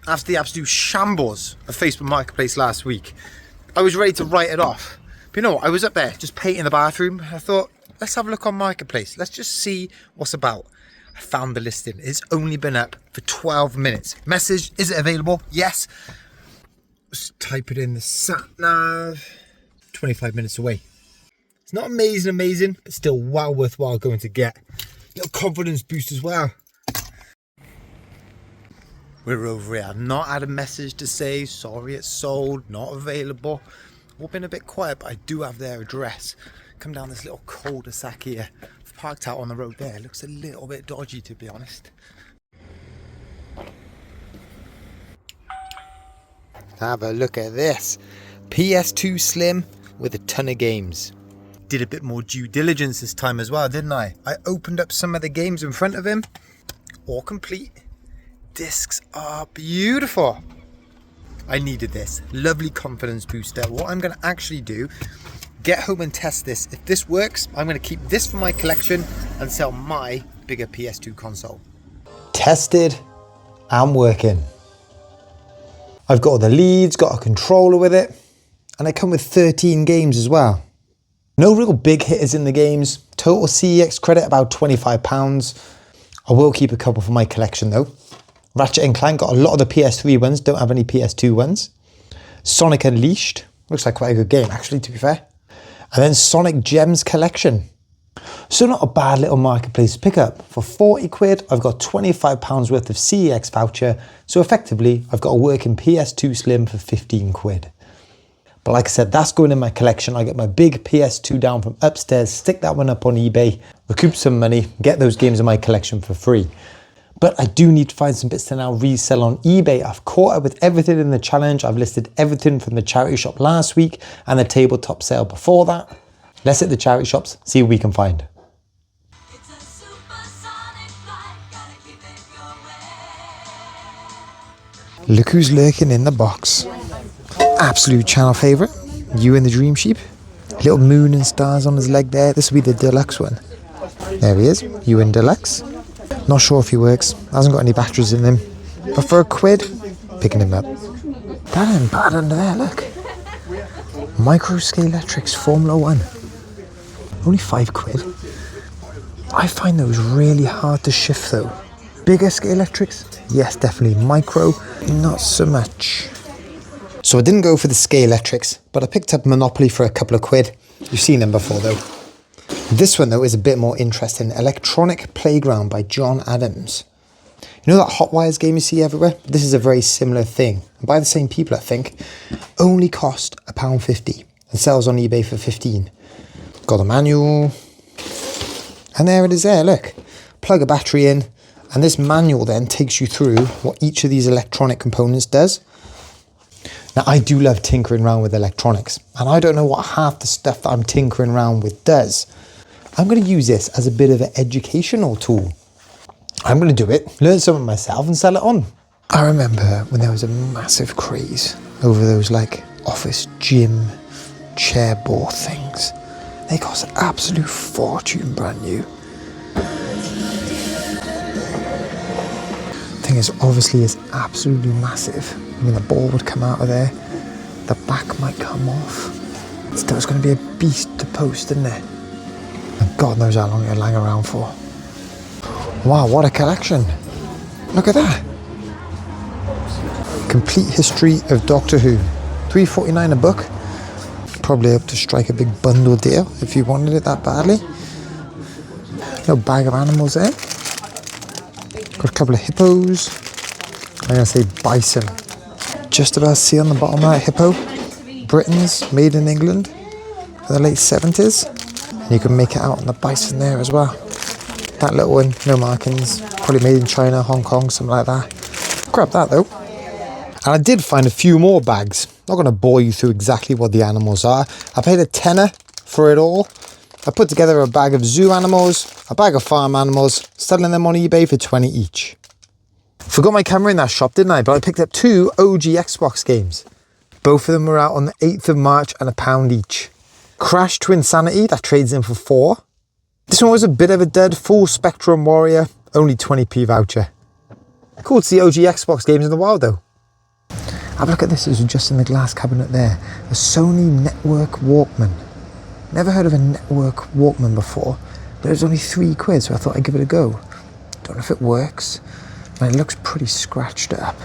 after the absolute shambles of Facebook Marketplace last week. I was ready to write it off. But you know what? I was up there just painting the bathroom. I thought, let's have a look on Marketplace. Let's just see what's about. I found the listing. It's only been up for 12 minutes. Message, is it available? Yes. Just type it in the sat nav. 25 minutes away. It's not amazing, but still well worthwhile going to get. Little confidence boost as well. We're over here. I've not had a message to say, sorry it's sold, not available. We've been a bit quiet, but I do have their address. Come down this little cul-de-sac here. I've parked out on the road there. It looks a little bit dodgy, to be honest. Have a look at this. PS2 Slim with a ton of games. Did a bit more due diligence this time as well, didn't I? I opened up some of the games in front of him. All complete. Discs are beautiful. I needed this. Lovely confidence booster. What I'm going to actually do, get home and test this. If this works, I'm going to keep this for my collection and sell my bigger PS2 console. Tested and working. I've got all the leads, got a controller with it, and they come with 13 games as well. No real big hitters in the games. Total CEX credit about £25. I will keep a couple for my collection though. Ratchet & Clank got a lot of the PS3 ones, don't have any PS2 ones. Sonic Unleashed, looks like quite a good game actually, to be fair. And then Sonic Gems Collection. So not a bad little marketplace pickup. For 40 quid, I've got £25 worth of CEX voucher. So effectively, I've got a working PS2 Slim for 15 quid. But like I said, that's going in my collection. I get my big PS2 down from upstairs, stick that one up on eBay, recoup some money, get those games in my collection for free. But I do need to find some bits to now resell on eBay. I've caught up with everything in the challenge. I've listed everything from the charity shop last week and the tabletop sale before that. Let's hit the charity shops, see what we can find. Look who's lurking in the box. Absolute channel favourite, You and the Dream Sheep. Little moon and stars on his leg there. This will be the deluxe one. There he is, You and Deluxe. Not sure if he works, hasn't got any batteries in him. But for a quid, picking him up. That ain't bad under there, look. Microscale Electrics Formula 1. Only 5 quid. I find those really hard to shift though. Bigger scale electrics? Yes, definitely. Micro, not so much. So I didn't go for the scale electrics, but I picked up Monopoly for a couple of quid. You've seen them before though. This one though is a bit more interesting. Electronic Playground by John Adams. You know that Hot Wires game you see everywhere? This is a very similar thing. And by the same people, I think. Only cost £1.50 and sells on eBay for 15. Got a manual. And there it is there, look. Plug a battery in. And this manual then takes you through what each of these electronic components does. Now, I do love tinkering around with electronics. And I don't know what half the stuff that I'm tinkering around with does. I'm going to use this as a bit of an educational tool. I'm going to do it, learn something myself and sell it on. I remember when there was a massive craze over those like office gym chair ball things. They cost an absolute fortune brand new. Thing is, obviously it's absolutely massive. I mean, the ball would come out of there, the back might come off. Still, it's going to be a beast to post, isn't it? And God knows how long it'll hang around for. Wow, what a collection. Look at that. Complete history of Doctor Who. $3.49 a book. Probably up to strike a big bundle deal if you wanted it that badly. Little bag of animals there. Got a couple of hippos. I'm going to say bison. Just about see on the bottom of that hippo. Britain's, made in England. In the late 70s. And you can make it out on the bison there as well. That little one, no markings. Probably made in China, Hong Kong, something like that. Grab that though. And I did find a few more bags. Not going to bore you through exactly what the animals are. I paid £10 for it all. I put together a bag of zoo animals, a bag of farm animals, selling them on eBay for 20 each. Forgot my camera in that shop, didn't I? But I picked up 2 OG Xbox games. Both of them were out on the 8th of March and £1 each. Crash Twinsanity, that trades in for 4. This one was a bit of a dud, Full Spectrum Warrior, only 20p voucher. Cool to see OG Xbox games in the wild though. Have a look at this, it's just in the glass cabinet there. A Sony Network Walkman. Never heard of a Network Walkman before, but it was only £3, so I thought I'd give it a go. Don't know if it works. And it looks pretty scratched up.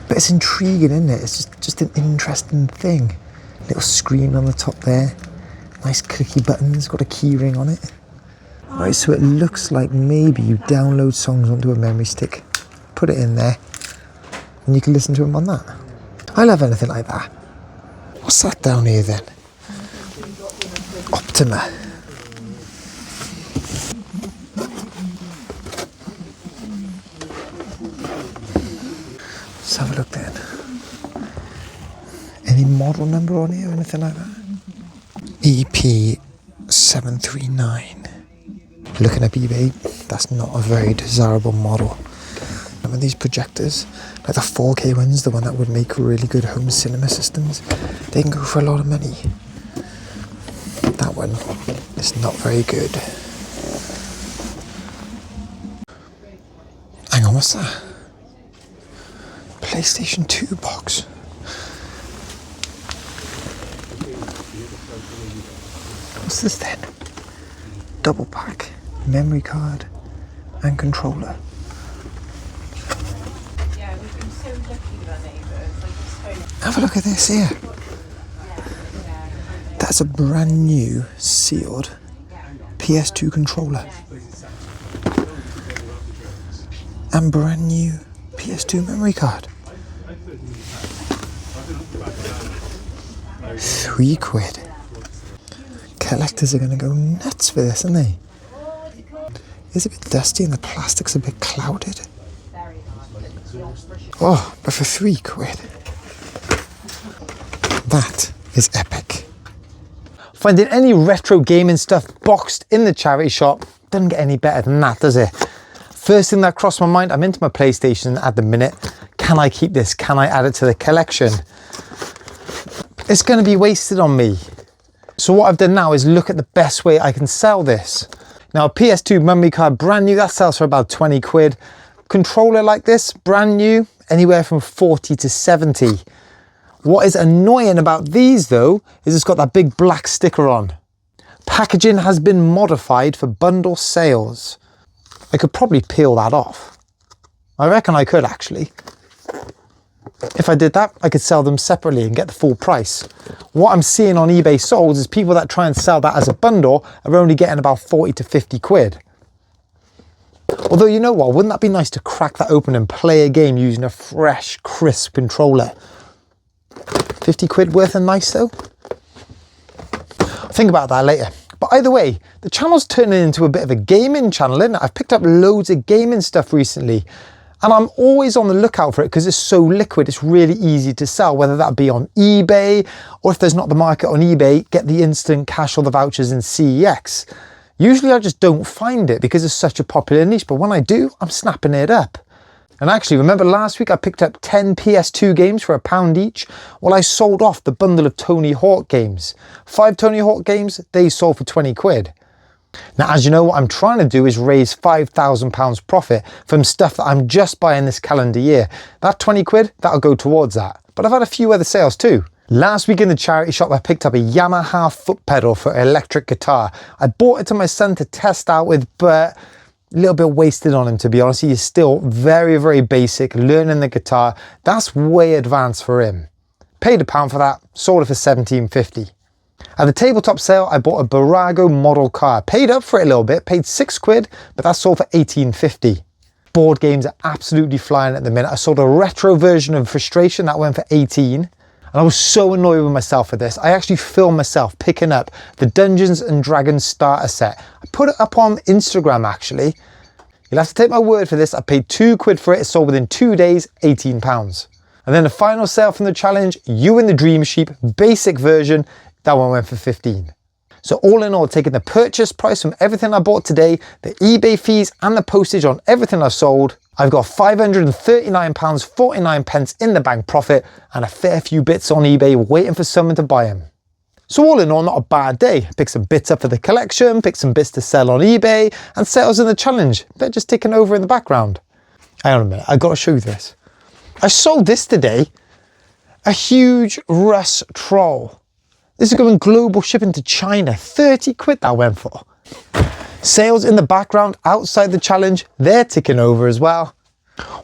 But it's intriguing, isn't it? It's just an interesting thing. Little screen on the top there. Nice clicky buttons, got a key ring on it. Right, so it looks like maybe you download songs onto a memory stick, put it in there, and you can listen to them on that. I love anything like that. What's that down here then? Optima. Let's have a look then. Any model number on here or anything like that? EP739. Looking up eBay, that's not a very desirable model. Some of these projectors, like the 4K ones, the one that would make really good home cinema systems, they can go for a lot of money. That one is not very good. Hang on, what's that? PlayStation 2 box. What's this then? Double pack, memory card and controller. Yeah, we've been so lucky with our neighbours. Like, Have a look at this here. That's a brand new sealed PS2 controller. And brand new PS2 memory card. £3. Collectors are going to go nuts for this, aren't they? It's a bit dusty and the plastic's a bit clouded. Oh, but for £3. That is epic. Finding any retro gaming stuff boxed in the charity shop doesn't get any better than that, does it? First thing that crossed my mind, I'm into my PlayStation at the minute. Can I keep this? Can I add it to the collection? It's going to be wasted on me. So what I've done now is look at the best way I can sell this. Now, a PS2 memory card, brand new, that sells for about £20. Controller like this, brand new, anywhere from 40 to 70. What is annoying about these though, is it's got that big black sticker on. Packaging has been modified for bundle sales. I could probably peel that off. I reckon I could actually. If I did that, I could sell them separately and get the full price. What I'm seeing on eBay sold is people that try and sell that as a bundle are only getting about 40 to 50 quid. Although, you know what, wouldn't that be nice to crack that open and play a game using a fresh, crisp controller? 50 quid worth of nice though? I'll think about that later. But either way, the channel's turning into a bit of a gaming channel, isn't it? I've picked up loads of gaming stuff recently. And I'm always on the lookout for it because it's so liquid, it's really easy to sell, whether that be on eBay, or if there's not the market on eBay, get the instant cash or the vouchers in CEX. Usually I just don't find it because it's such a popular niche, but when I do, I'm snapping it up. And actually, remember last week I picked up 10 PS2 games for £1 each? Well, I sold off the bundle of Tony Hawk games. 5 Tony Hawk games, they sold for 20 quid. Now, as you know, what I'm trying to do is raise £5,000 profit from stuff that I'm just buying this calendar year. That 20 quid, that'll go towards that. But I've had a few other sales too. Last week in the charity shop, I picked up a Yamaha foot pedal for an electric guitar. I bought it to my son to test out with, but a little bit wasted on him, to be honest. He is still very, very basic, learning the guitar. That's way advanced for him. Paid £1 for that, sold it for £17.50. At the tabletop sale, I bought a Barago model car. Paid up for it a little bit, paid 6 quid, but that sold for £18.50. Board games are absolutely flying at the minute. I sold a retro version of Frustration, that went for 18. And I was so annoyed with myself for this. I actually filmed myself picking up the Dungeons and Dragons starter set. I put it up on Instagram actually. You'll have to take my word for this. I paid 2 quid for it. It sold within 2 days, £18. And then the final sale from the challenge, You and the Dream Sheep, basic version, that one went for 15. So all in all, taking the purchase price from everything I bought today, the eBay fees and the postage on everything I sold, I've got £539.49 in the bank profit and a fair few bits on eBay waiting for someone to buy them. So all in all, not a bad day. Picked some bits up for the collection, picked some bits to sell on eBay, and sales in the challenge. They're just ticking over in the background. Hang on a minute, I've got to show you this. I sold this today. A huge Russ troll. This is going global shipping to China. 30 quid that went for. Sales in the background outside the challenge, they're ticking over as well.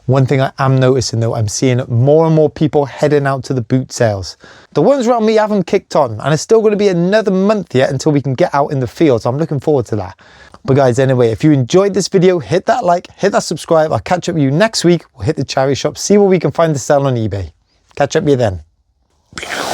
One thing I am noticing though, I'm seeing more and more people heading out to the boot sales. The ones around me haven't kicked on, and it's still going to be another month yet until we can get out in the field, so I'm looking forward to that. But guys, anyway, if you enjoyed this video, hit that like, hit that subscribe. I'll catch up with you next week. We'll hit the charity shop, see what we can find to sell on eBay. Catch up with you then.